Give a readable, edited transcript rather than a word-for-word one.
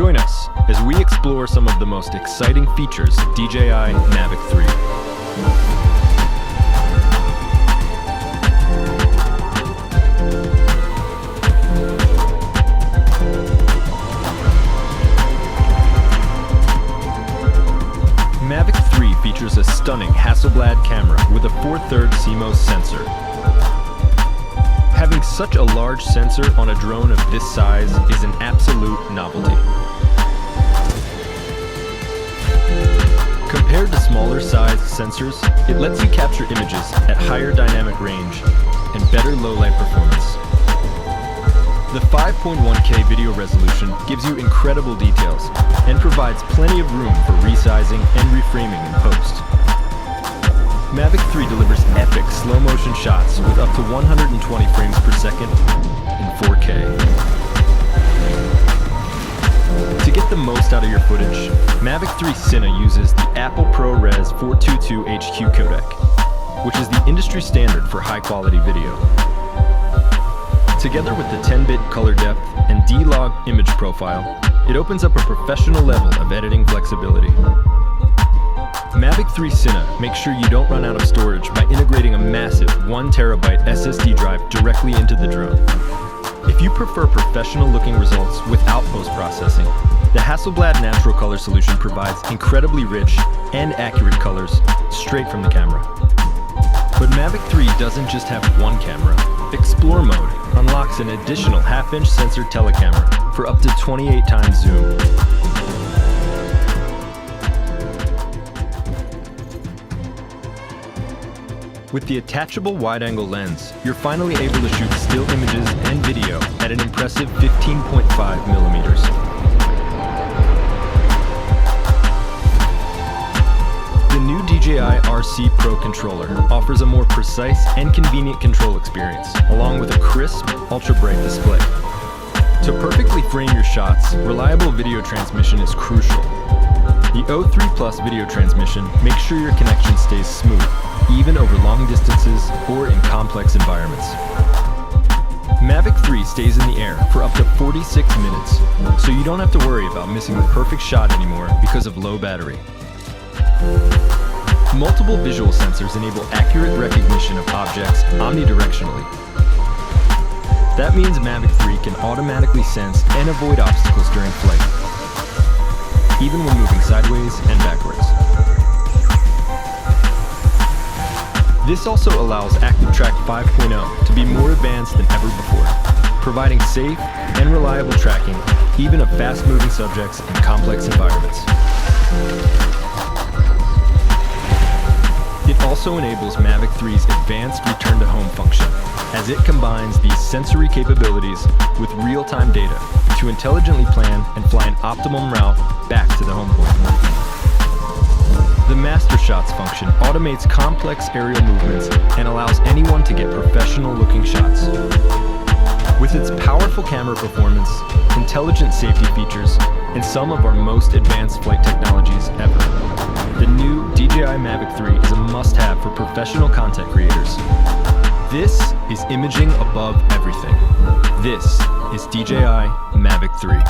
Join us as we explore some of the most exciting features of DJI Mavic 3. Mavic 3 features a stunning Hasselblad camera with a 4/3 CMOS sensor. Having such a large sensor on a drone of this size is an absolute novelty. Compared to smaller sized sensors, it lets you capture images at higher dynamic range and better low-light performance. The 5.1K video resolution gives you incredible details and provides plenty of room for resizing and reframing in post. Mavic 3 delivers epic slow-motion shots with up to 120 frames per second in 4K. To get the most out of your footage, Mavic 3 Cine uses the Apple ProRes 422 HQ codec, which is the industry standard for high-quality video. Together with the 10-bit color depth and D-Log image profile, it opens up a professional level of editing flexibility. Mavic 3 Cine makes sure you don't run out of storage by integrating a massive 1TB SSD drive directly into the drone. If you prefer professional-looking results without post-processing, the Hasselblad Natural Color solution provides incredibly rich and accurate colors straight from the camera. But Mavic 3 doesn't just have one camera. Explore mode unlocks an additional half-inch sensor telecamera for up to 28 times zoom. With the attachable wide-angle lens, you're finally able to shoot still images and video at an impressive 15.5 millimeters. The new DJI RC Pro controller offers a more precise and convenient control experience, along with a crisp, ultra-bright display. To perfectly frame your shots, reliable video transmission is crucial. The O3 Plus video transmission makes sure your connection stays smooth, even over long distances or in complex environments. Mavic 3 stays in the air for up to 46 minutes, so you don't have to worry about missing the perfect shot anymore because of low battery. Multiple visual sensors enable accurate recognition of objects omnidirectionally. That means Mavic 3 can automatically sense and avoid obstacles during flight, even when moving sideways and backwards. This also allows ActiveTrack 5.0 to be more advanced than ever before, providing safe and reliable tracking even of fast-moving subjects in complex environments. It also enables Mavic 3's advanced return-to-home function, as it combines these sensory capabilities with real-time data to intelligently plan and fly an optimum route back to the home point. The Master Shots function automates complex aerial movements and allows anyone to get professional-looking shots. With its powerful camera performance, intelligent safety features, and some of our most advanced flight technologies ever, the new DJI Mavic 3 is a must-have for professional content creators. This is imaging above everything. This is DJI Mavic 3.